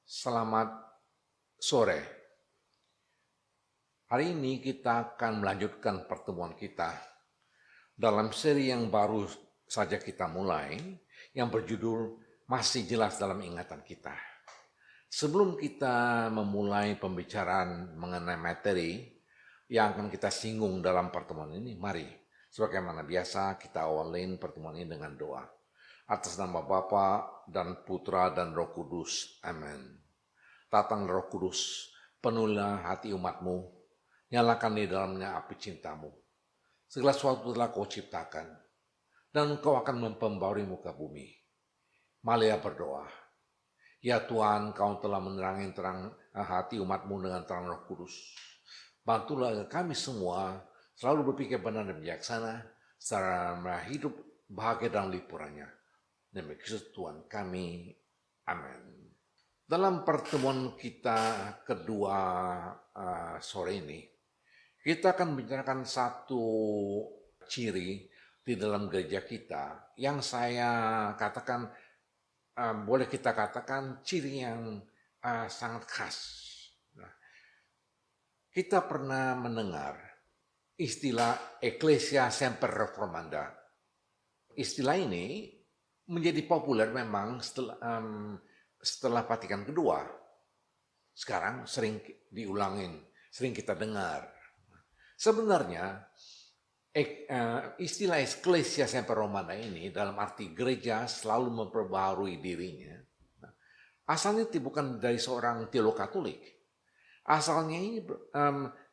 Selamat sore. Hari ini kita akan melanjutkan pertemuan kita dalam seri yang baru saja kita mulai, yang berjudul Masih Jelas dalam Ingatan Kita. Sebelum kita memulai pembicaraan mengenai materi yang akan kita singgung dalam pertemuan ini, mari, sebagaimana biasa kita awalin pertemuan ini dengan doa. Atas nama Bapa dan Putra dan Roh Kudus. Amin. Datang Roh Kudus, penuhilah hati umatmu, nyalakan di dalamnya api cintamu. Segala sesuatu telah kau ciptakan, dan kau akan memperbarui muka bumi. Maria berdoa, ya Tuhan, kau telah menerangi terang hati umatmu dengan terang Roh Kudus. Bantulah kami semua selalu berpikir benar dan bijaksana, secara hidup bahagia dan lipurannya. Demi Kristus Tuhan kami. Amin. Dalam pertemuan kita kedua sore ini, kita akan membicarakan satu ciri di dalam gereja kita yang saya katakan, boleh kita katakan ciri yang sangat khas. Nah, kita pernah mendengar istilah Ecclesia Semper Reformanda. Istilah ini menjadi populer memang setelah Vatikan Kedua. Sekarang sering diulangin, sering kita dengar. Sebenarnya istilah Ecclesia Semper Reformanda ini dalam arti gereja selalu memperbaharui dirinya. Asalnya bukan dari seorang teolog Katolik. Asalnya ini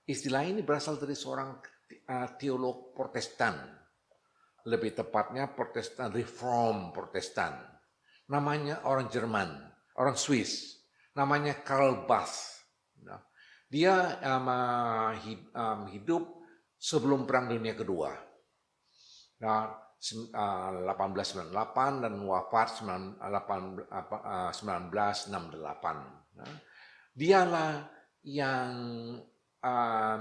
istilah ini berasal dari seorang teolog Protestan. Lebih tepatnya Protestan, Reform Protestan. Namanya orang Jerman, orang Swiss, namanya Karl Barth. Dia hidup sebelum Perang Dunia Kedua. 1898 dan wafat 1968. Dialah yang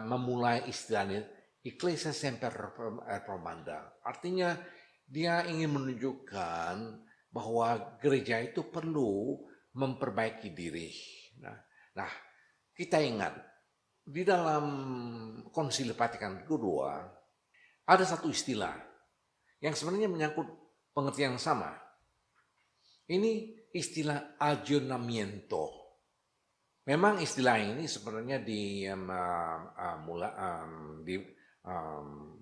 memulai istilahnya Ecclesia Semper Reformanda. Artinya dia ingin menunjukkan bahwa gereja itu perlu memperbaiki diri. Nah, kita ingat di dalam Konsili Vatikan Kedua ada satu istilah yang sebenarnya menyangkut pengertian yang sama. Ini istilah aggiornamento. Memang istilah ini sebenarnya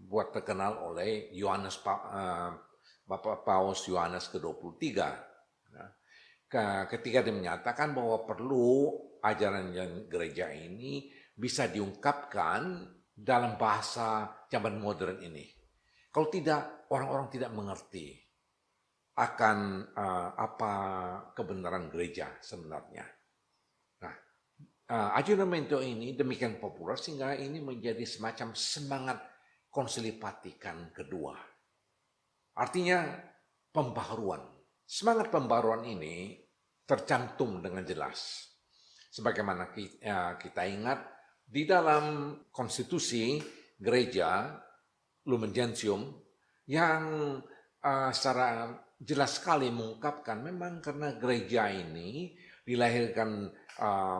buat terkenal oleh Bapak Paus Yohanes ke-23. Ketika dia menyatakan bahwa perlu ajaran gereja ini bisa diungkapkan dalam bahasa zaman modern ini. Kalau tidak, orang-orang tidak mengerti akan apa kebenaran gereja sebenarnya. Nah, aggiornamento ini demikian populer sehingga ini menjadi semacam semangat Konsili Vatikan Kedua. Artinya pembaharuan. Semangat pembaharuan ini tercantum dengan jelas. Sebagaimana kita ingat di dalam konstitusi gereja Lumen Gentium yang secara jelas sekali mengungkapkan memang karena gereja ini dilahirkan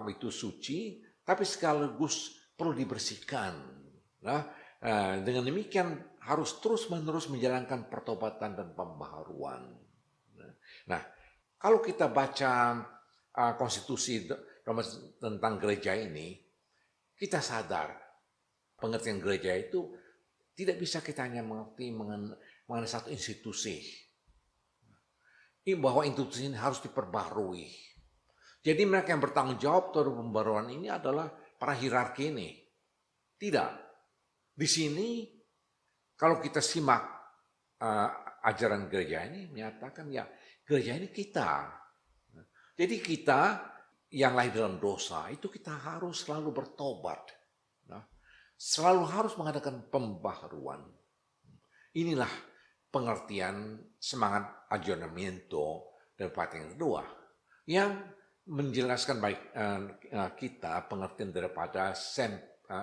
itu suci, tapi sekaligus perlu dibersihkan. Dengan demikian harus terus-menerus menjalankan pertobatan dan pembaharuan. Nah, kalau kita baca konstitusi tentang gereja ini, kita sadar pengertian gereja itu tidak bisa kita hanya mengerti mengenai satu institusi. Bahwa institusi ini harus diperbarui. Jadi mereka yang bertanggung jawab terhadap pembaruan ini adalah para hierarki ini. Tidak. Di sini kalau kita simak ajaran gereja ini menyatakan ya gereja ini kita. Jadi kita yang lahir dalam dosa itu kita harus selalu bertobat. Selalu harus mengadakan pembaharuan. Inilah pengertian semangat aggiornamento dari Vatikan Kedua yang menjelaskan baik kita pengertian daripada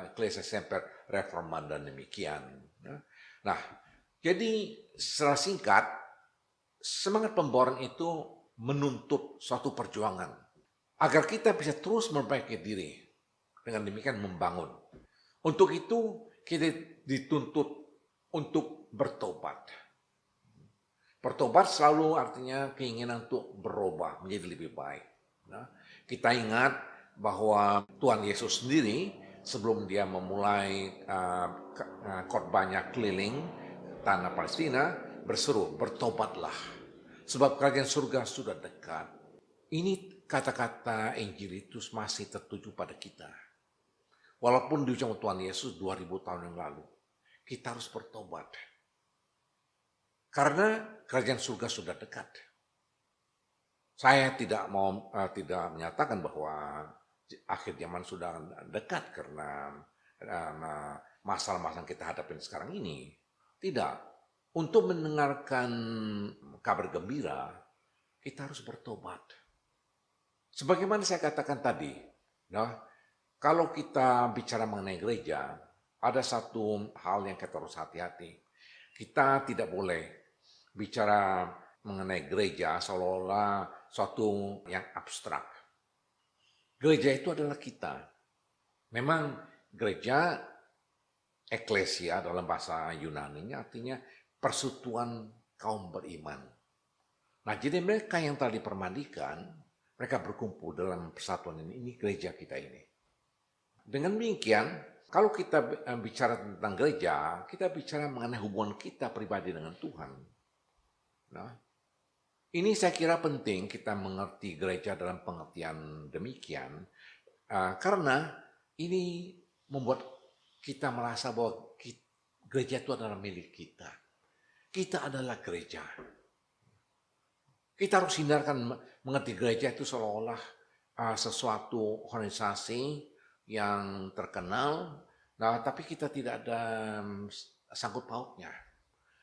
Ecclesia Semper Reformanda demikian. Nah, jadi secara singkat semangat pembaharuan itu menuntut suatu perjuangan. agar kita bisa terus memperbaiki diri, dengan demikian membangun. Untuk itu kita dituntut untuk bertobat. Bertobat selalu artinya keinginan untuk berubah menjadi lebih baik. Nah, kita ingat bahwa Tuhan Yesus sendiri sebelum dia memulai khotbahnya keliling tanah Palestina berseru, bertobatlah sebab kerajaan surga sudah dekat. Ini kata-kata Injil itu masih tertuju pada kita. Walaupun diucapkan Tuhan Yesus 2000 tahun yang lalu, kita harus bertobat. Karena kerajaan surga sudah dekat. Saya tidak menyatakan bahwa akhir zaman sudah dekat karena masalah-masalah yang kita hadapi sekarang ini. Tidak. Untuk mendengarkan kabar gembira, kita harus bertobat. Sebagaimana saya katakan tadi, kalau kita bicara mengenai gereja, ada satu hal yang kita harus hati-hati. Kita tidak boleh bicara mengenai gereja seolah-olah suatu yang abstrak. Gereja itu adalah kita. Memang gereja, eklesia dalam bahasa Yunani-nya artinya persekutuan kaum beriman. Nah, jadi mereka yang telah dipermandikan, mereka berkumpul dalam persatuan ini gereja kita ini. Dengan demikian, kalau kita bicara tentang gereja, kita bicara mengenai hubungan kita pribadi dengan Tuhan. Nah, ini saya kira penting kita mengerti gereja dalam pengertian demikian, karena ini membuat kita merasa bahwa gereja itu adalah milik kita. Kita adalah gereja. Kita harus hindarkan mengerti gereja itu seolah-olah sesuatu organisasi yang terkenal, tapi kita tidak ada sangkut pautnya.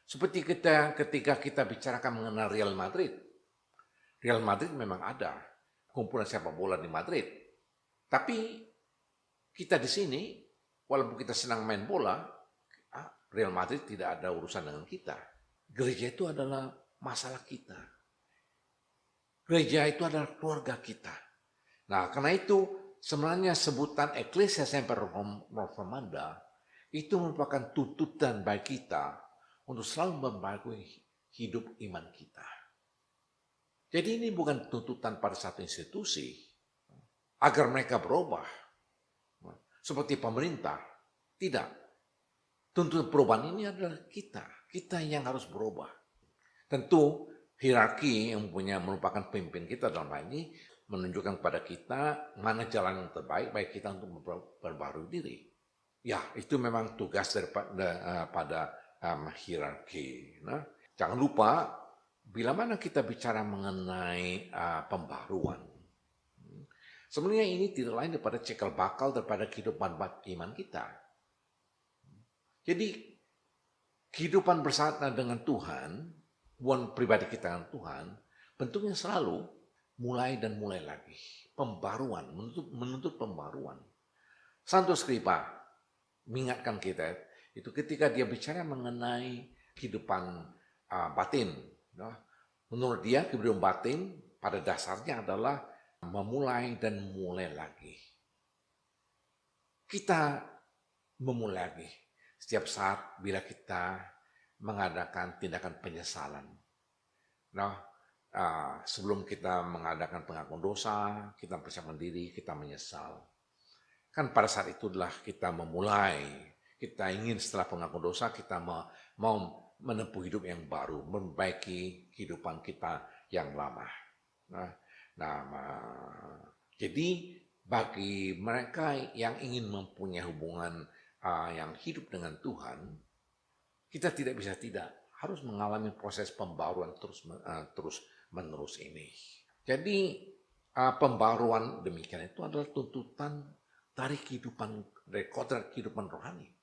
Seperti ketika kita bicarakan mengenai Real Madrid. Real Madrid memang ada kumpulan sepak bola di Madrid. Tapi kita di sini, walaupun kita senang main bola, Real Madrid tidak ada urusan dengan kita. Gereja itu adalah masalah kita. Gereja itu adalah keluarga kita. Nah, karena itu sebenarnya sebutan Ecclesia Semper Reformanda itu merupakan tuntutan bagi kita untuk selalu membangun hidup iman kita. Jadi ini bukan tuntutan pada satu institusi agar mereka berubah seperti pemerintah. Tidak. Tuntutan perubahan ini adalah kita yang harus berubah. Tentu hierarki yang merupakan pemimpin kita dalam hal ini menunjukkan kepada kita mana jalan yang terbaik bagi kita untuk memperbarui diri. Ya, itu memang tugas daripada hierarki. Nah, jangan lupa bila mana kita bicara mengenai pembaruan, sebenarnya ini tidak lain daripada cikal bakal daripada kehidupan iman kita. Jadi kehidupan bersama dengan Tuhan, hubungan pribadi kita dengan Tuhan, bentuknya selalu mulai dan mulai lagi. Pembaruan, menuntut pembaruan. Santo Skripa mengingatkan kita itu ketika dia bicara mengenai kehidupan batin. Menurut dia kehidupan batin pada dasarnya adalah memulai dan mulai lagi. Kita memulai lagi setiap saat bila kita mengadakan tindakan penyesalan. Sebelum kita mengadakan pengakuan dosa, kita persiapkan diri, kita menyesal. Kan pada saat itulah kita memulai. Kita ingin setelah pengakuan dosa, kita mau menempuh hidup yang baru, memperbaiki kehidupan kita yang lama. Jadi bagi mereka yang ingin mempunyai hubungan yang hidup dengan Tuhan, kita tidak bisa harus mengalami proses pembaruan terus menerus ini. Jadi pembaruan demikian itu adalah tuntutan dari kodrat kehidupan rohani.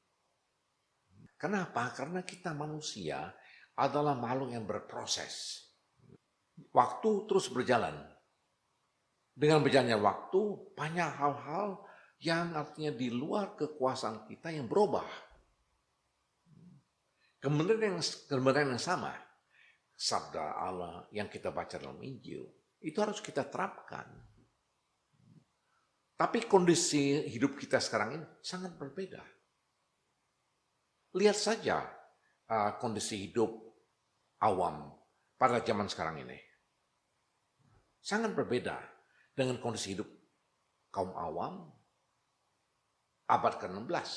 Kenapa? Karena kita manusia adalah makhluk yang berproses. Waktu terus berjalan. Dengan berjalannya waktu, banyak hal-hal yang artinya di luar kekuasaan kita yang berubah. Kebenaran yang sama, sabda Allah yang kita baca dalam Injil, itu harus kita terapkan. Tapi kondisi hidup kita sekarang ini sangat berbeda. Lihat saja kondisi hidup awam pada zaman sekarang ini. Sangat berbeda dengan kondisi hidup kaum awam abad ke-16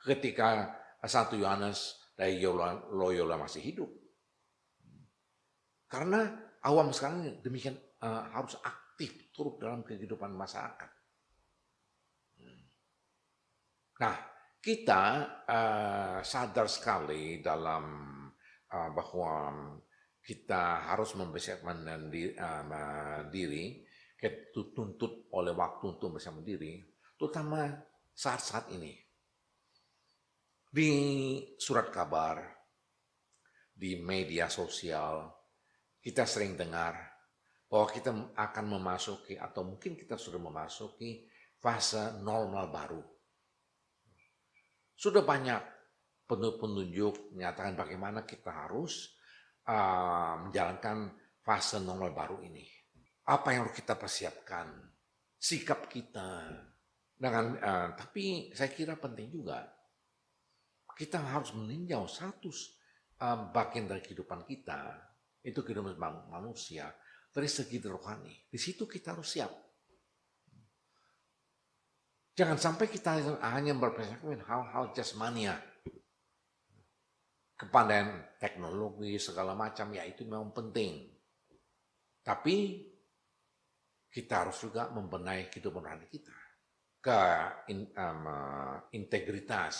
ketika Santo Yohanes dari Loyola masih hidup. Karena awam sekarang demikian harus aktif turut dalam kehidupan masyarakat. Nah, kita sadar sekali dalam bahwa kita harus mempersiapkan diri, tuntut oleh waktu untuk bersama diri, terutama saat-saat ini. Di surat kabar, di media sosial, kita sering dengar bahwa kita akan memasuki atau mungkin kita sudah memasuki fase normal baru. Sudah banyak penunjuk menyatakan bagaimana kita harus menjalankan fase normal baru ini. Apa yang harus kita persiapkan, sikap kita. Tapi saya kira penting juga, kita harus meninjau satu bagian dari kehidupan kita, itu kehidupan manusia, dari segi rohani. Di situ kita harus siap. Jangan sampai kita hanya berperspektif hal-hal jasmania. Kepandaian teknologi segala macam, ya itu memang penting. Tapi kita harus juga membenahi kehidupan rohani kita. Integritas.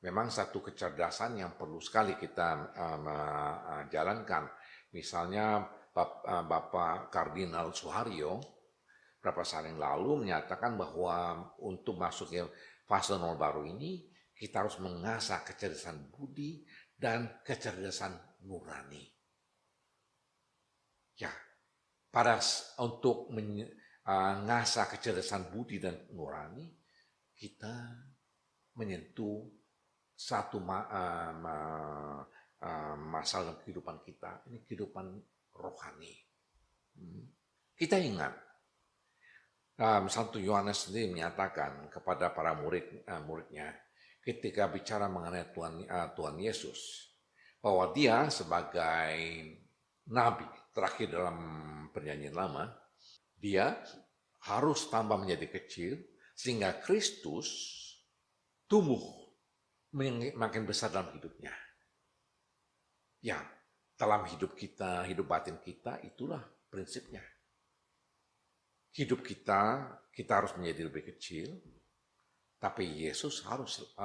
Memang satu kecerdasan yang perlu sekali kita jalankan. Misalnya Bapak Kardinal Suharyo beberapa saat yang lalu menyatakan bahwa untuk masuk ke fase normal baru ini, kita harus mengasah kecerdasan budi dan kecerdasan nurani. Ya, untuk mengasah kecerdasan budi dan nurani, kita menyentuh satu masalah dalam kehidupan kita, ini kehidupan rohani. Kita ingat, Santo Yohanes sendiri menyatakan kepada para muridnya ketika bicara mengenai Tuhan Yesus, bahwa dia sebagai nabi terakhir dalam perjanjian lama, dia harus tambah menjadi kecil sehingga Kristus tumbuh makin besar dalam hidupnya. Ya, dalam hidup kita, hidup batin kita, itulah prinsipnya. Hidup kita harus menjadi lebih kecil, tapi Yesus harus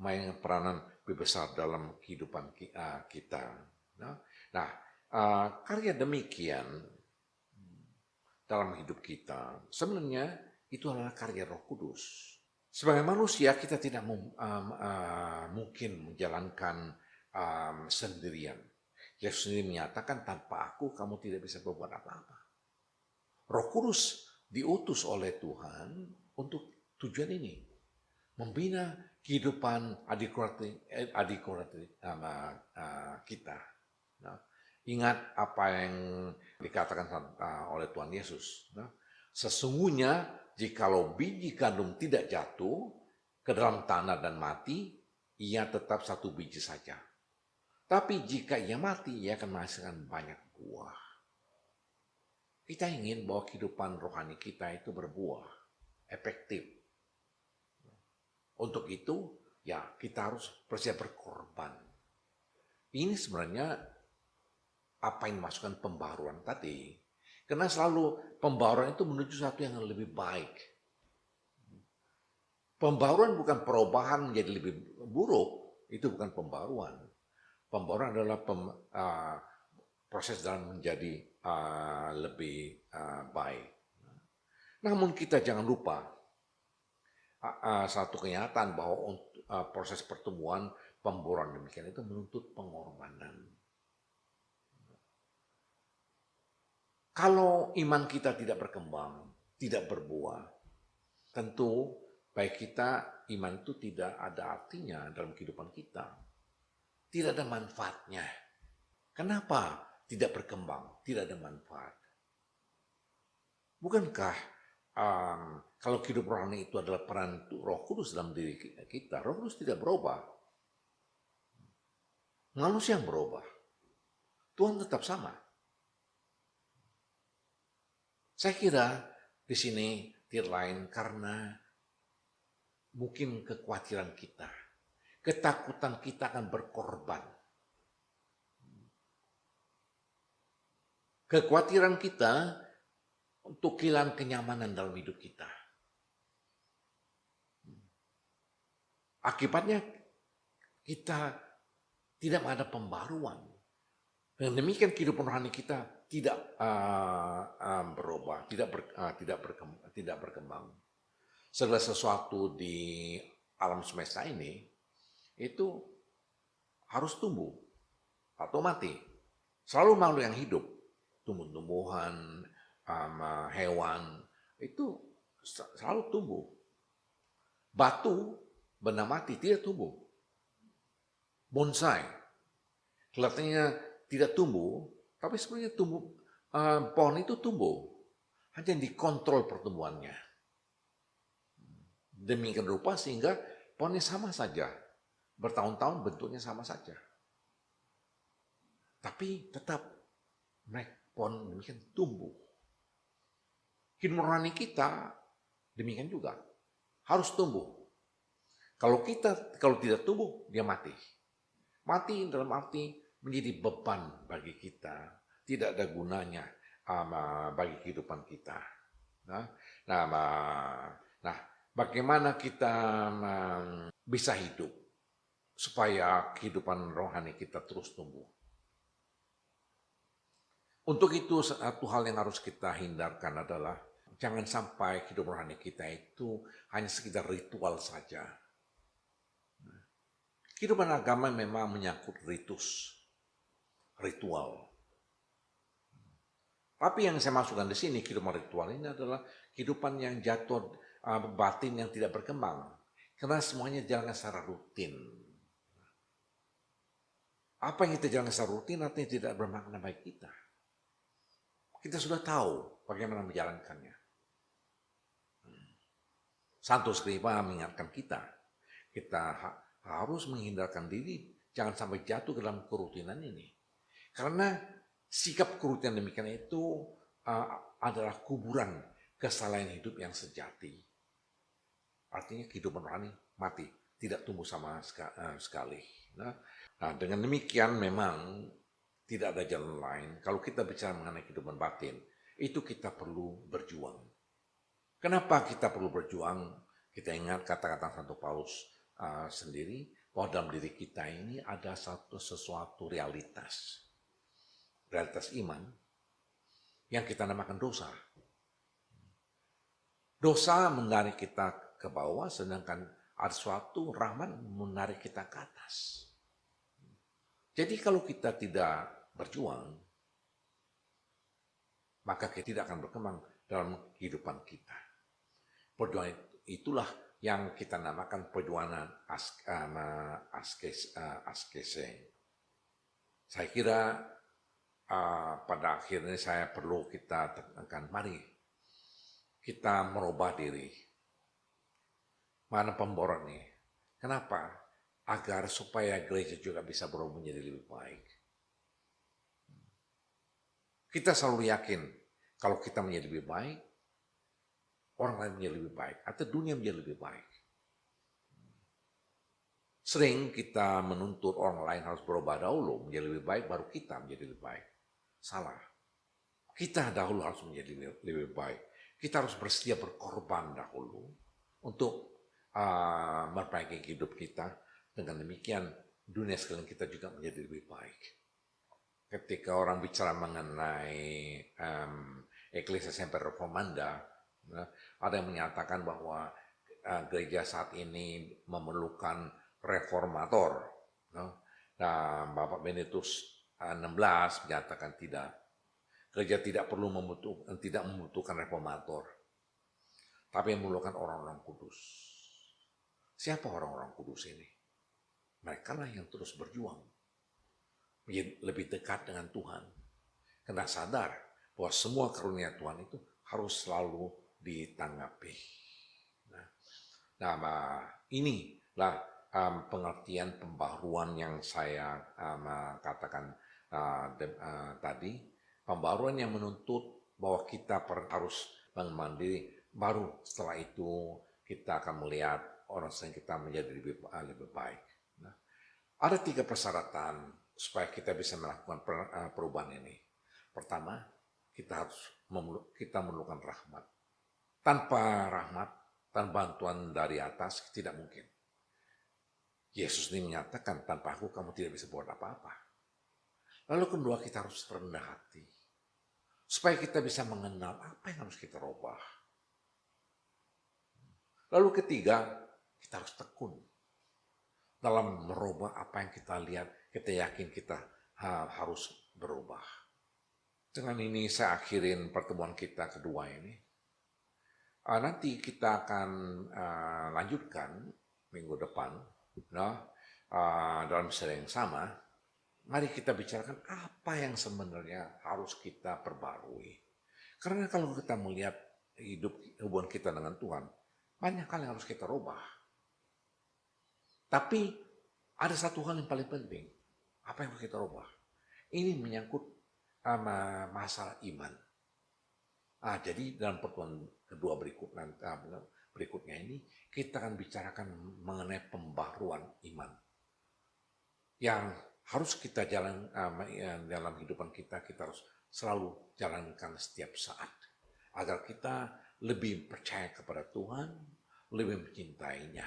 main peranan lebih besar dalam kehidupan kita. Nah, karya demikian dalam hidup kita, sebenarnya itu adalah karya Roh Kudus. Sebagai manusia kita tidak mungkin menjalankan sendirian. Yesus sendiri menyatakan, tanpa aku kamu tidak bisa berbuat apa-apa. Roh Kudus diutus oleh Tuhan untuk tujuan ini, membina kehidupan adik-adik kita. Nah, ingat apa yang dikatakan oleh Tuhan Yesus. Nah, sesungguhnya jikalau biji gandum tidak jatuh ke dalam tanah dan mati, ia tetap satu biji saja. Tapi jika ia mati, ia akan menghasilkan banyak buah. Kita ingin bahwa kehidupan rohani kita itu berbuah, efektif. Untuk itu, ya kita harus bersiap berkorban. Ini sebenarnya apa yang dimasukkan pembaharuan tadi. Karena selalu pembaharuan itu menuju sesuatu yang lebih baik. Pembaharuan bukan perubahan menjadi lebih buruk, itu bukan pembaharuan. Pembaharuan adalah proses dalam menjadi lebih baik. Namun kita jangan lupa satu kenyataan bahwa proses pertumbuhan pembaharuan demikian itu menuntut pengorbanan. Kalau iman kita tidak berkembang, tidak berbuah, tentu baik kita, iman itu tidak ada artinya dalam kehidupan kita. Tidak ada manfaatnya. Kenapa tidak berkembang? Tidak ada manfaat. Bukankah kalau hidup rohani itu adalah peran Roh Kudus dalam diri kita, Roh Kudus tidak berubah. Manusia yang berubah. Tuhan tetap sama. Saya kira di sini tidak lain karena mungkin kekhawatiran kita, ketakutan kita akan berkorban. Kekhawatiran kita untuk kehilangan kenyamanan dalam hidup kita. Akibatnya kita tidak ada pembaruan. Dengan demikian kehidupan rohani kita tidak berubah, tidak berkembang. Segala sesuatu di alam semesta ini itu harus tumbuh atau mati. Selalu makhluk yang hidup, tumbuh-tumbuhan, hewan itu selalu tumbuh. Batu benda mati tidak tumbuh. Bonsai kelihatannya tidak tumbuh, tapi sebenarnya tumbuh. Pohon itu tumbuh, hanya dikontrol pertumbuhannya. Demikian rupa sehingga pohonnya sama saja, bertahun-tahun bentuknya sama saja. Tapi tetap pohon demikian tumbuh. Hidup rohani kita demikian juga harus tumbuh. Kalau tidak tumbuh, dia mati. Mati dalam arti menjadi beban bagi kita, tidak ada gunanya bagi kehidupan kita. Nah, bagaimana kita bisa hidup supaya kehidupan rohani kita terus tumbuh? Untuk itu satu hal yang harus kita hindarkan adalah jangan sampai hidup rohani kita itu hanya sekedar ritual saja. Kehidupan agama memang menyangkut ritual. Tapi yang saya masukkan di sini kehidupan ritual ini adalah kehidupan yang jatuh batin yang tidak berkembang. Karena semuanya jalankan secara rutin. Apa yang kita jalankan secara rutin artinya tidak bermakna bagi kita. Kita sudah tahu bagaimana menjalankannya. Santo Skripa mengingatkan kita harus menghindarkan diri, jangan sampai jatuh ke dalam kerutinan ini. Karena sikap kerutinan demikian itu adalah kuburan kesalahan hidup yang sejati. Artinya kehidupan rohani mati, tidak tumbuh sama sekali. Nah, dengan demikian memang tidak ada jalan lain. Kalau kita bicara mengenai kehidupan batin, itu kita perlu berjuang. Kenapa kita perlu berjuang? Kita ingat kata-kata Santo Paulus sendiri, bahwa dalam diri kita ini ada sesuatu realitas iman yang kita namakan dosa. Dosa menarik kita ke bawah, sedangkan ada suatu rahmat menarik kita ke atas. Jadi kalau kita tidak berjuang, maka kita tidak akan berkembang dalam kehidupan kita. Perjuangan itulah yang kita namakan perjuangan askese. Saya kira pada akhirnya kita tekankan, mari kita merubah diri. Mana pemborong nih? Kenapa? Agar supaya gereja juga bisa berubah menjadi lebih baik. Kita selalu yakin kalau kita menjadi lebih baik, orang lain menjadi lebih baik, atau dunia menjadi lebih baik. Sering kita menuntut orang lain harus berubah dahulu, menjadi lebih baik, baru kita menjadi lebih baik. Salah. Kita dahulu harus menjadi lebih baik. Kita harus bersedia berkorban dahulu untuk memperbaiki hidup kita. Dengan demikian, dunia sekalian kita juga menjadi lebih baik. Ketika orang bicara mengenai Ecclesia Semper Reformanda, ada yang menyatakan bahwa gereja saat ini memerlukan reformator. Nah, Bapak Benedictus XVI menyatakan tidak. Gereja tidak membutuhkan reformator, tapi memerlukan orang-orang kudus. Siapa orang-orang kudus ini? Mereka lah yang terus berjuang, lebih dekat dengan Tuhan, karena sadar bahwa semua karunia Tuhan itu harus selalu ditanggapi. Nah, inilah pengertian pembaruan yang saya katakan tadi. Pembaruan yang menuntut bahwa kita harus bangun mandiri, baru setelah itu kita akan melihat orang yang kita menjadi lebih baik. Nah, ada 3 persyaratan supaya kita bisa melakukan perubahan ini. Pertama, kita memerlukan rahmat. Tanpa rahmat dan bantuan dari atas tidak mungkin. Yesus ini menyatakan, tanpa aku kamu tidak bisa buat apa-apa. Lalu kedua, kita harus rendah hati. Supaya kita bisa mengenal apa yang harus kita rubah. Lalu ketiga, kita harus tekun dalam merubah apa yang kita lihat, kita yakin kita harus berubah. Dengan ini saya akhirin pertemuan kita kedua ini. Nanti kita akan lanjutkan minggu depan dalam seri yang sama. Mari kita bicarakan apa yang sebenarnya harus kita perbarui. Karena kalau kita melihat hubungan kita dengan Tuhan, banyak hal yang harus kita rubah. Tapi ada satu hal yang paling penting. Apa yang harus kita rubah? Ini menyangkut masalah iman. Jadi dalam pertemuan kedua berikutnya ini, kita akan bicarakan mengenai pembaruan iman. Yang harus kita jalan dalam kehidupan kita harus selalu jalankan setiap saat. Agar kita lebih percaya kepada Tuhan, lebih mencintainya.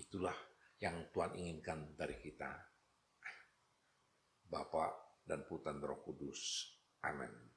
Itulah yang Tuhan inginkan dari kita. Bapa dan Putra dan Roh Kudus. Amin.